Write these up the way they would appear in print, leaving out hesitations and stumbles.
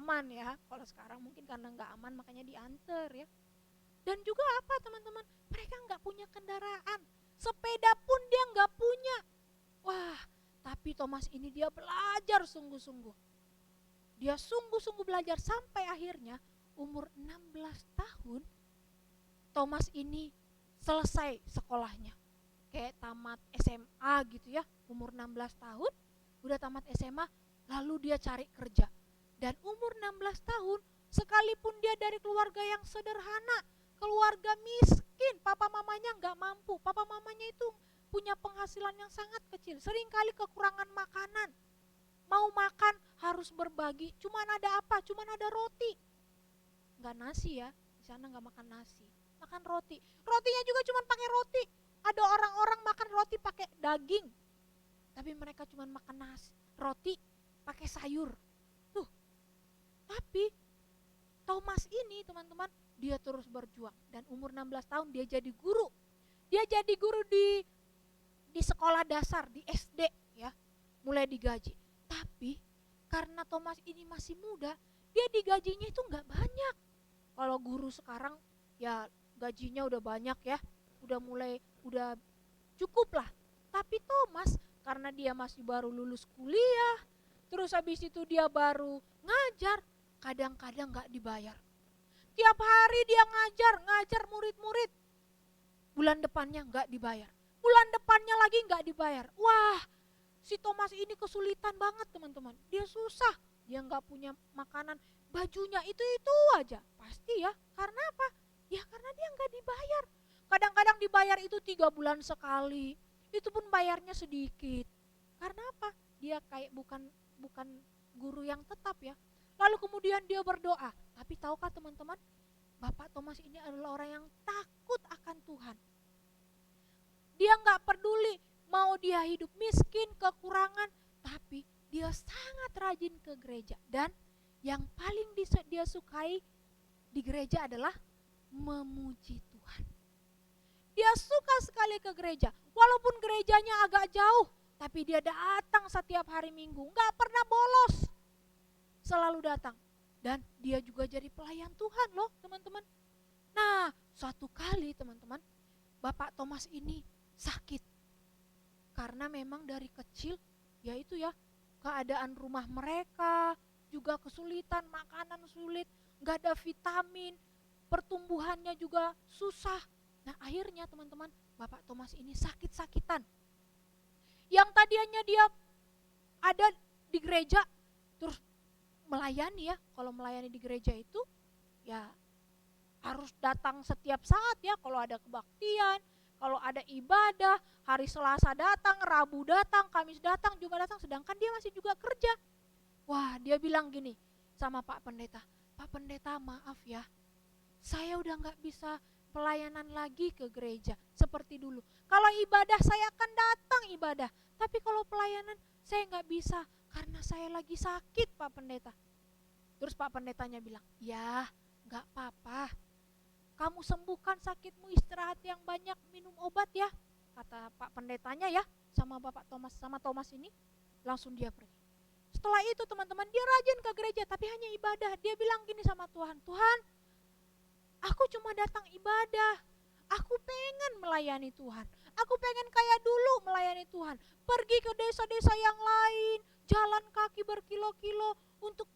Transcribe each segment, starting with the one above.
aman ya. Kalau sekarang mungkin karena nggak aman makanya diantar ya. Dan juga apa teman-teman, mereka nggak punya kendaraan, sepeda pun dia nggak punya. Wah, tapi Thomas ini dia belajar sungguh-sungguh. Dia sungguh-sungguh belajar sampai akhirnya umur 16 tahun Thomas ini selesai sekolahnya. Kayak tamat SMA gitu ya, umur 16 tahun udah tamat SMA, lalu dia cari kerja. Dan umur 16 tahun, sekalipun dia dari keluarga yang sederhana, keluarga miskin, papa mamanya nggak mampu, papa mamanya itu punya penghasilan yang sangat kecil, seringkali kekurangan makanan. Mau makan harus berbagi, cuman ada apa? Cuman ada roti. Nggak nasi ya, di sana nggak makan nasi, makan roti. Rotinya juga cuman pakai roti. Ada orang-orang makan roti pakai daging, tapi mereka cuman makan nasi, roti pakai sayur. Tuh, tapi Thomas ini teman-teman, dia terus berjuang dan umur 16 tahun dia jadi guru. Dia jadi guru di sekolah dasar, di SD ya, mulai digaji. Tapi karena Thomas ini masih muda, dia digajinya itu nggak banyak. Kalau guru sekarang ya gajinya udah banyak ya, udah cukup lah. Tapi Thomas karena dia masih baru lulus kuliah, terus habis itu dia baru ngajar, kadang-kadang nggak dibayar. Tiap hari dia ngajar murid-murid, bulan depannya nggak dibayar, bulan depannya lagi nggak dibayar. Wah, si Thomas ini kesulitan banget teman-teman. Dia susah, dia nggak punya makanan, bajunya itu aja. Pasti ya, karena apa? Ya karena dia nggak dibayar. Kadang-kadang dibayar itu 3 bulan sekali. Itu pun bayarnya sedikit. Karena apa? Dia kayak bukan guru yang tetap ya. Lalu kemudian dia berdoa. Tapi tahukah teman-teman, Bapak Thomas ini adalah orang yang takut akan Tuhan. Dia nggak peduli mau dia hidup miskin, kekurangan, tapi dia sangat rajin ke gereja. Dan yang paling dia sukai di gereja adalah memuji Tuhan. Dia suka sekali ke gereja, walaupun gerejanya agak jauh, tapi dia datang setiap hari Minggu, nggak pernah bolos, selalu datang. Dan dia juga jadi pelayan Tuhan loh teman-teman. Nah, suatu kali teman-teman, Bapak Thomas ini sakit. Karena memang dari kecil, yaitu ya, keadaan rumah mereka juga kesulitan, makanan sulit, gak ada vitamin, pertumbuhannya juga susah. Nah akhirnya teman-teman, Bapak Thomas ini sakit-sakitan. Yang tadinya dia ada di gereja, terus melayani ya, kalau melayani di gereja itu ya harus datang setiap saat ya, kalau ada kebaktian, kalau ada ibadah, hari Selasa datang, Rabu datang, Kamis datang, Jumat datang, sedangkan dia masih juga kerja. Wah, dia bilang gini sama Pak Pendeta, Pak Pendeta maaf ya, saya udah gak bisa pelayanan lagi ke gereja seperti dulu. Kalau ibadah saya akan datang ibadah, tapi kalau pelayanan saya gak bisa karena saya lagi sakit Pak Pendeta. Terus Pak Pendetanya bilang, ya gak apa-apa, kamu sembuhkan sakitmu, istirahat yang banyak, minum obat ya, kata Pak Pendetanya ya, sama Bapak Thomas, sama Thomas ini. Langsung dia pergi. Setelah itu teman-teman, dia rajin ke gereja tapi hanya ibadah. Dia bilang gini sama Tuhan, Tuhan, aku cuma datang ibadah, aku pengen melayani Tuhan, aku pengen kayak dulu melayani Tuhan, pergi ke desa-desa yang lain, jalan kaki berkilo-kilo untuk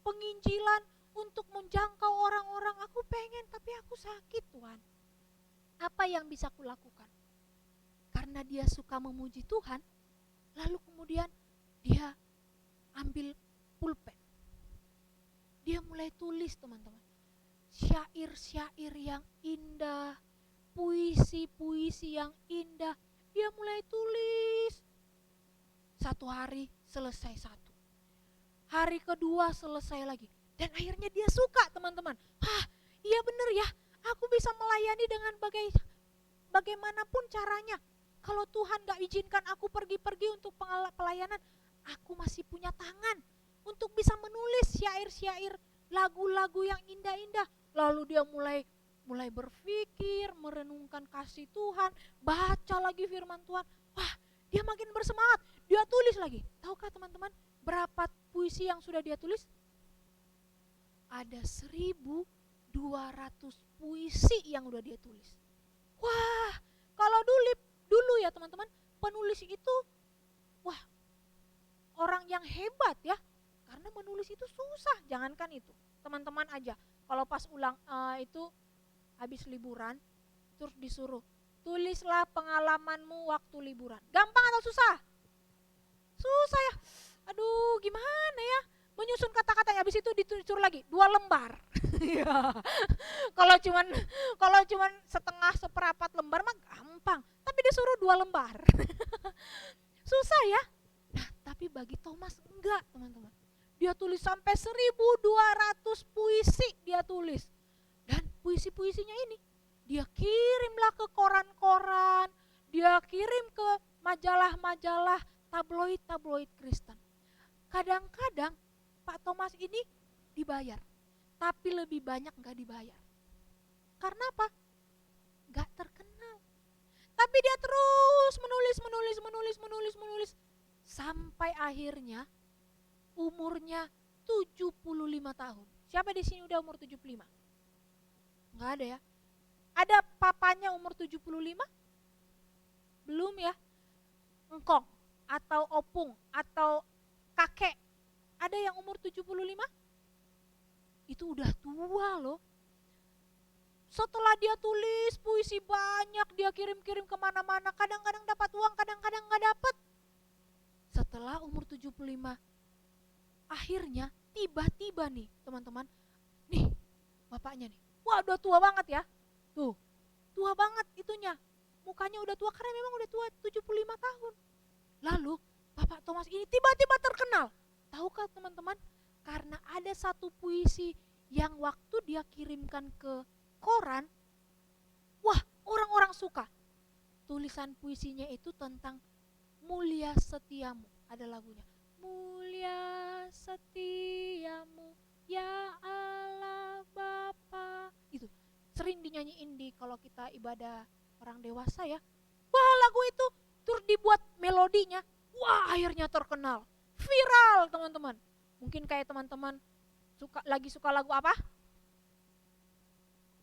penginjilan, untuk menjangkau orang-orang, aku pengen, tapi aku sakit Tuhan. Apa yang bisa kulakukan? Karena dia suka memuji Tuhan, lalu kemudian dia ambil pulpen. Dia mulai tulis teman-teman, syair-syair yang indah, puisi-puisi yang indah, dia mulai tulis. Satu hari selesai satu, hari kedua selesai lagi, dan akhirnya dia suka teman-teman. Iya bener ya, aku bisa melayani dengan bagaimanapun caranya. Kalau Tuhan gak izinkan aku pergi-pergi untuk pelayanan, aku masih punya tangan untuk bisa menulis syair-syair, lagu-lagu yang indah-indah. Lalu dia mulai berpikir, merenungkan kasih Tuhan, baca lagi firman Tuhan. Wah, dia makin bersemangat, dia tulis lagi. Tahukah teman-teman berapa puisi yang sudah dia tulis? ada 1.200 puisi yang udah dia tulis. Wah, kalau dulu ya teman-teman, penulis itu wah, orang yang hebat ya. Karena menulis itu susah, jangankan itu. Teman-teman aja kalau pas itu habis liburan terus disuruh tulislah pengalamanmu waktu liburan. Gampang atau susah? Susah ya. Aduh, gimana ya? Menyusun kata-katanya, habis itu disuruh lagi 2 lembar. Ya. Kalau cuman setengah seperempat lembar mah gampang, tapi disuruh 2 lembar. Susah ya. Nah, tapi bagi Thomas enggak, teman-teman. Dia tulis sampai 1.200 puisi dia tulis. Dan puisi-puisinya ini dia kirimlah ke koran-koran, dia kirim ke majalah-majalah tabloid Kristen. Kadang-kadang Pak Thomas ini dibayar, tapi lebih banyak gak dibayar. Karena apa? Gak terkenal. Tapi dia terus menulis sampai akhirnya umurnya 75 tahun. Siapa di sini udah umur 75? Gak ada ya? Ada papanya umur 75? Belum ya? Engkong atau opung atau kakek, ada yang umur 75? Itu udah tua loh. Setelah dia tulis puisi banyak, dia kirim-kirim kemana-mana, kadang-kadang dapat uang, kadang-kadang gak dapat. Setelah umur 75, akhirnya tiba-tiba nih teman-teman, nih bapaknya nih, wah udah tua banget ya, tuh tua banget itunya, mukanya udah tua karena memang udah tua 75 tahun. Lalu Bapak Thomas ini tiba-tiba terkenal. Tahukah teman-teman? Karena ada satu puisi yang waktu dia kirimkan ke koran, wah orang-orang suka. Tulisan puisinya itu tentang mulia setiamu, ada lagunya. Mulia setiamu ya Allah Bapa. Itu sering dinyanyiin di kalau kita ibadah orang dewasa ya. Wah, lagu itu terus dibuat melodinya. Wah, akhirnya terkenal. Viral, teman-teman. Mungkin kayak teman-teman lagi suka lagu apa?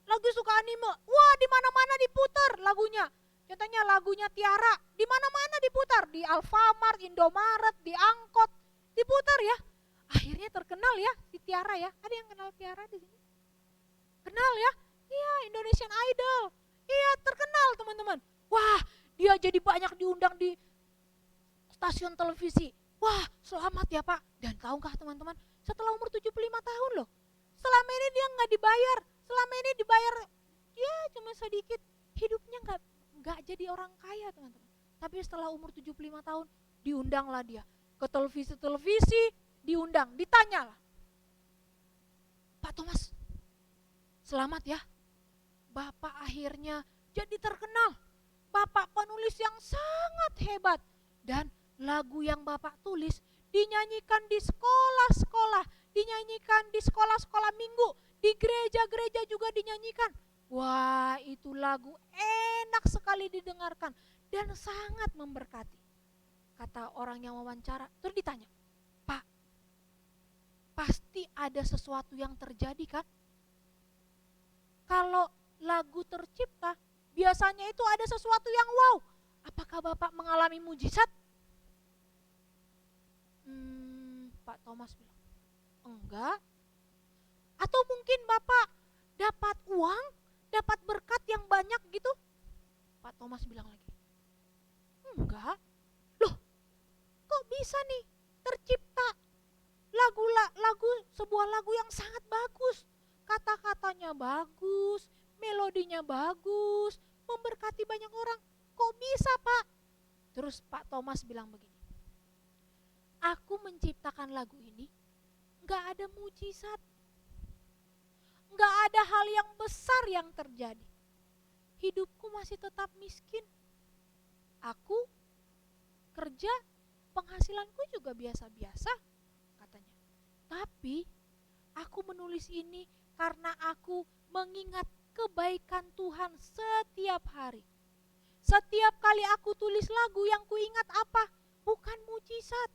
Lagu suka anime. Wah, di mana-mana diputar lagunya. Contohnya lagunya Tiara, di mana-mana diputar, di Alfamart, Indomaret, di angkot, diputar ya. Akhirnya terkenal ya si Tiara ya. Ada yang kenal Tiara di sini? Kenal ya? Iya, Indonesian Idol. Iya, terkenal teman-teman. Wah, dia jadi banyak diundang di stasiun televisi. Wah, selamat ya Pak. Dan tahukah teman-teman, setelah umur 75 tahun loh, selama ini dia nggak dibayar. Selama ini dibayar ya cuma sedikit. Hidupnya nggak jadi orang kaya teman-teman. Tapi setelah umur 75 tahun diundanglah dia ke televisi, diundang, ditanyalah, Pak Thomas, selamat ya, Bapak akhirnya jadi terkenal. Bapak penulis yang sangat hebat. Dan lagu yang Bapak tulis dinyanyikan di sekolah-sekolah, dinyanyikan di sekolah-sekolah minggu, di gereja-gereja juga dinyanyikan. Wah, itu lagu enak sekali didengarkan dan sangat memberkati. Kata orang yang wawancara, terus ditanya, Pak, pasti ada sesuatu yang terjadi kan? Kalau lagu tercipta, biasanya itu ada sesuatu yang wow. Apakah Bapak mengalami mujizat? Pak Thomas bilang, enggak. Atau mungkin Bapak dapat uang, dapat berkat yang banyak gitu? Pak Thomas bilang lagi, enggak. Loh, kok bisa nih tercipta sebuah lagu yang sangat bagus, kata-katanya bagus, melodinya bagus, memberkati banyak orang. Kok bisa Pak? Terus Pak Thomas bilang begini, aku menciptakan lagu ini gak ada mujizat, gak ada hal yang besar yang terjadi. Hidupku masih tetap miskin. Aku kerja, penghasilanku juga biasa-biasa katanya. Tapi aku menulis ini karena aku mengingat kebaikan Tuhan setiap hari. Setiap kali aku tulis lagu yang kuingat apa? Bukan mujizat.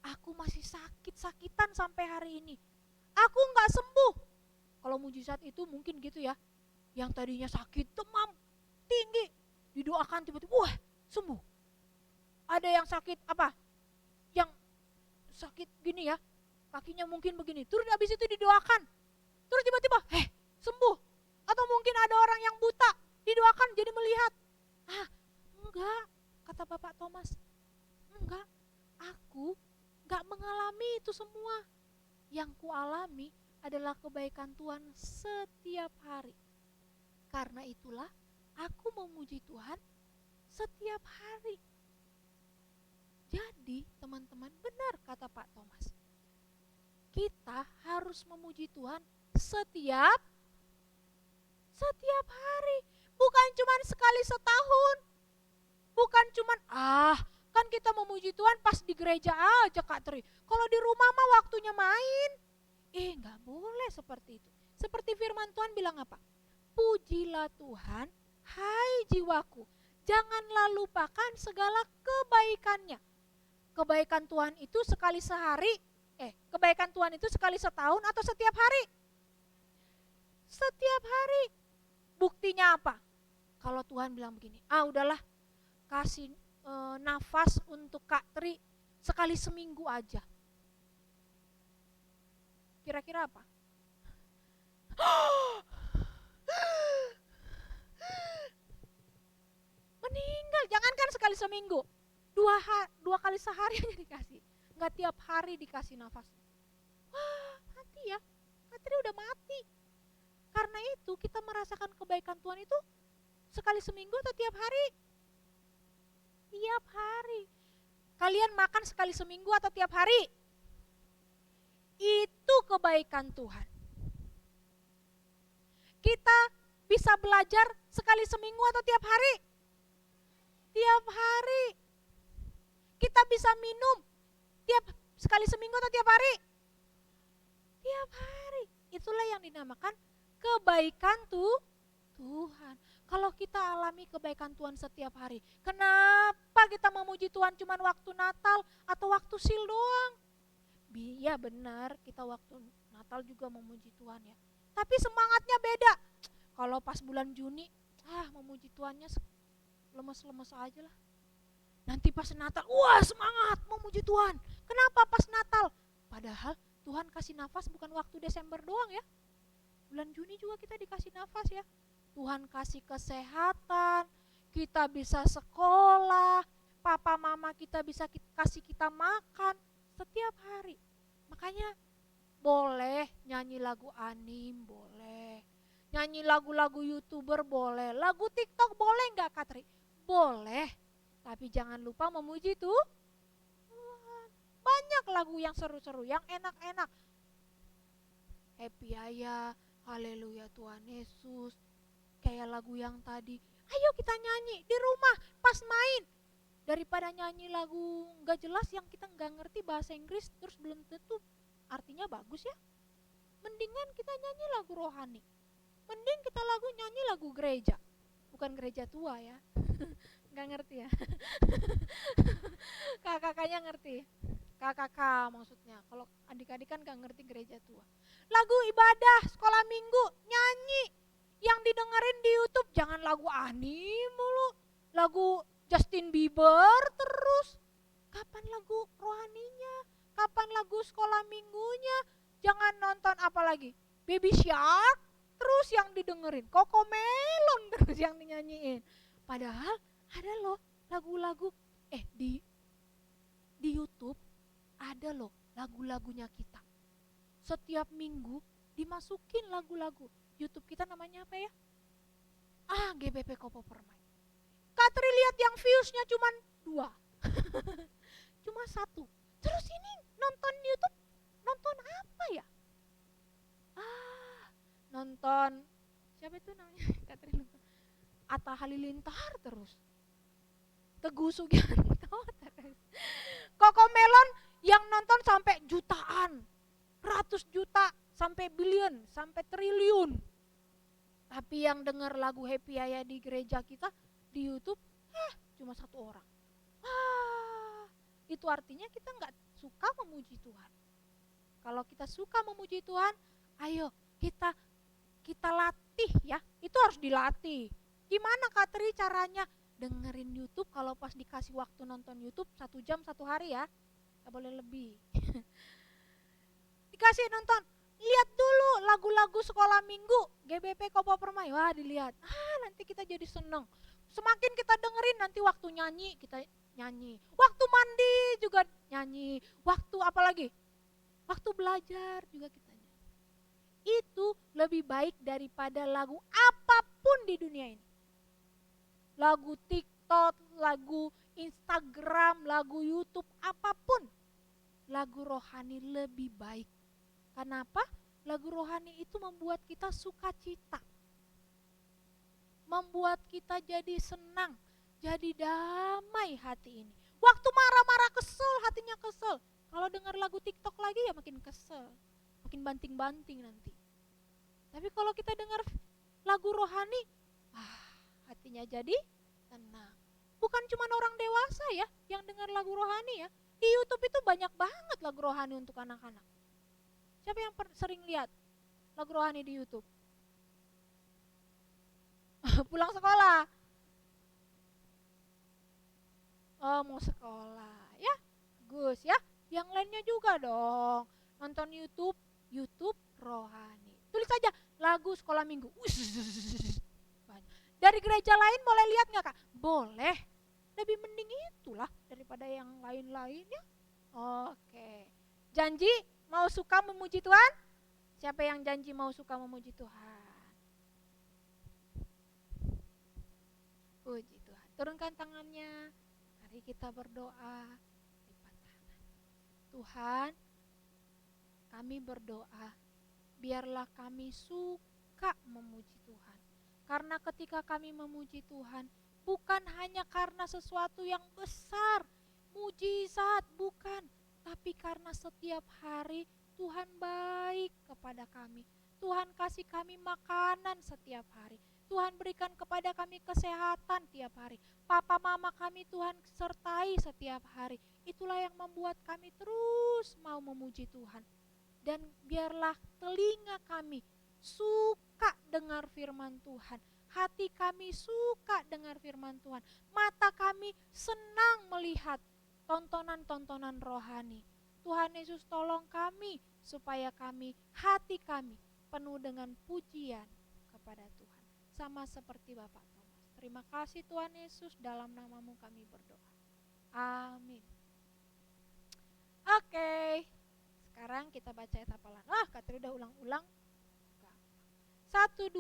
Aku masih sakit-sakitan sampai hari ini. aku nggak sembuh. Kalau mujizat itu mungkin gitu ya, yang tadinya sakit demam tinggi didoakan tiba-tiba wah sembuh. Ada yang sakit apa, yang sakit gini ya, kakinya mungkin begini, terus habis itu didoakan, terus tiba-tiba sembuh. Atau mungkin ada orang yang buta, didoakan jadi melihat. Enggak, kata Bapak Thomas, enggak, aku enggak mengalami itu semua. Yang kualami adalah kebaikan Tuhan setiap hari. Karena itulah aku memuji Tuhan setiap hari. Jadi teman-teman, benar kata Pak Thomas, kita harus memuji Tuhan setiap hari. Bukan cuma sekali setahun. Bukan cuma kan kita memuji Tuhan pas di gereja aja Kak Tri. Kalau di rumah mah waktunya main. Gak boleh seperti itu. Seperti firman Tuhan bilang apa? Pujilah Tuhan, hai jiwaku. Janganlah lupakan segala kebaikannya. Kebaikan Tuhan itu sekali sehari, kebaikan Tuhan itu sekali setahun atau setiap hari? Setiap hari. Buktinya apa? Kalau Tuhan bilang begini, udahlah kasih nafas untuk Kak Tri sekali seminggu aja. Kira-kira apa? Meninggal, jangankan sekali seminggu, dua kali sehari aja dikasih, nggak tiap hari dikasih nafas. Wah, mati ya, Kak Tri udah mati. Karena itu kita merasakan kebaikan Tuhan itu sekali seminggu atau tiap hari? Tiap hari. Kalian makan sekali seminggu atau tiap hari? Itu kebaikan Tuhan. Kita bisa belajar sekali seminggu atau tiap hari? Tiap hari. Kita bisa minum sekali seminggu atau tiap hari? Tiap hari. Itulah yang dinamakan kebaikan Tuhan. Kalau kita alami kebaikan Tuhan setiap hari, kenapa kita memuji Tuhan cuma waktu Natal atau waktu Sil doang? Iya benar, kita waktu Natal juga memuji Tuhan ya. Tapi semangatnya beda. Kalau pas bulan Juni, memuji Tuhannya lemes-lemes aja lah. Nanti pas Natal, wah semangat memuji Tuhan. Kenapa pas Natal? Padahal Tuhan kasih nafas bukan waktu Desember doang ya. Bulan Juni juga kita dikasih nafas ya. Tuhan kasih kesehatan, kita bisa sekolah, papa mama kita bisa kasih kita makan setiap hari. Makanya boleh nyanyi lagu anim, boleh nyanyi lagu-lagu YouTuber, boleh lagu TikTok, boleh gak Kak Tri? Boleh, tapi jangan lupa memuji Tuhan. Banyak lagu yang seru-seru, yang enak-enak. Happy Ayah, Haleluya Tuhan Yesus, kayak lagu yang tadi. Ayo kita nyanyi di rumah pas main. Daripada nyanyi lagu gak jelas yang kita gak ngerti bahasa Inggris, terus belum tentu artinya bagus ya. Mendingan kita nyanyi lagu rohani. Mending kita nyanyi lagu gereja. Bukan gereja tua ya. Gak ngerti ya. Kakak-kakaknya ngerti. Kakak maksudnya. Kalau adik-adik kan gak ngerti gereja tua. Lagu ibadah, sekolah minggu, nyanyi. Yang didengerin di YouTube jangan lagu anim mulu. Lagu Justin Bieber terus. Kapan lagu rohaninya? Kapan lagu sekolah minggunya? Jangan nonton apa lagi? Baby Shark terus yang didengerin. Cocomelon terus yang dinyanyiin. Padahal ada loh lagu-lagu di YouTube ada loh lagu-lagunya kita. Setiap minggu dimasukin lagu-lagu. YouTube kita namanya apa ya? GBP Kopo Permai. Kak Tri lihat yang viewsnya cuma 2. Cuma 1. Terus ini nonton YouTube, nonton apa ya? Nonton siapa itu namanya? Kak Tri lupa. Atta Halilintar terus. Teguh Sugianto terus. Cocomelon yang nonton sampai jutaan, ratus juta, sampai billion, sampai triliun. Tapi yang dengar lagu Happy Ayah di gereja kita di YouTube cuma 1 orang. Itu artinya kita nggak suka memuji Tuhan. Kalau kita suka memuji Tuhan, ayo kita latih ya. Itu harus dilatih. Gimana Kak Tri caranya? Dengerin YouTube, kalau pas dikasih waktu nonton YouTube 1 jam 1 hari ya. Gak boleh lebih. Dikasih nonton, lihat dulu lagu-lagu sekolah minggu GBP Kopo Permai. Wah, dilihat. Nanti kita jadi seneng. Semakin kita dengerin, nanti waktu nyanyi kita nyanyi. Waktu mandi juga nyanyi. Waktu apa lagi? Waktu belajar juga kita nyanyi. Itu lebih baik daripada lagu apapun di dunia ini. Lagu TikTok, lagu Instagram, lagu YouTube, apapun. Lagu rohani lebih baik. Kenapa? Lagu rohani itu membuat kita sukacita. Membuat kita jadi senang, jadi damai hati ini. Waktu marah-marah kesel, hatinya kesel. Kalau dengar lagu TikTok lagi ya makin kesel, makin banting-banting nanti. Tapi kalau kita dengar lagu rohani, hatinya jadi tenang. Bukan cuma orang dewasa ya yang dengar lagu rohani ya. Di YouTube itu banyak banget lagu rohani untuk anak-anak. Siapa yang sering lihat lagu rohani di YouTube? Pulang sekolah. Oh, mau sekolah ya. Bagus ya. Yang lainnya juga dong. Nonton YouTube rohani. Tulis saja lagu sekolah minggu. Dari gereja lain boleh lihat gak Kak? Boleh. Lebih mending itulah daripada yang lain-lain ya. Oke. Janji mau suka memuji Tuhan? Siapa yang janji mau suka memuji Tuhan? Puji Tuhan. Turunkan tangannya. Mari kita berdoa. Lipat tangan. Tuhan, kami berdoa, biarlah kami suka memuji Tuhan. Karena ketika kami memuji Tuhan, bukan hanya karena sesuatu yang besar, mujizat, bukan. Tapi karena setiap hari Tuhan baik kepada kami. Tuhan kasih kami makanan setiap hari. Tuhan berikan kepada kami kesehatan tiap hari. Papa mama kami Tuhan sertai setiap hari. Itulah yang membuat kami terus mau memuji Tuhan. Dan biarlah telinga kami suka dengar firman Tuhan. Hati kami suka dengar firman Tuhan. Mata kami senang melihat tontonan-tontonan rohani. Tuhan Yesus tolong kami supaya hati kami penuh dengan pujian kepada Tuhan. Sama seperti Bapak Thomas. Terima kasih Tuhan Yesus, dalam namamu kami berdoa. Amin. Oke. Sekarang kita baca ayat hafalan. Katri udah ulang-ulang. 1, 2.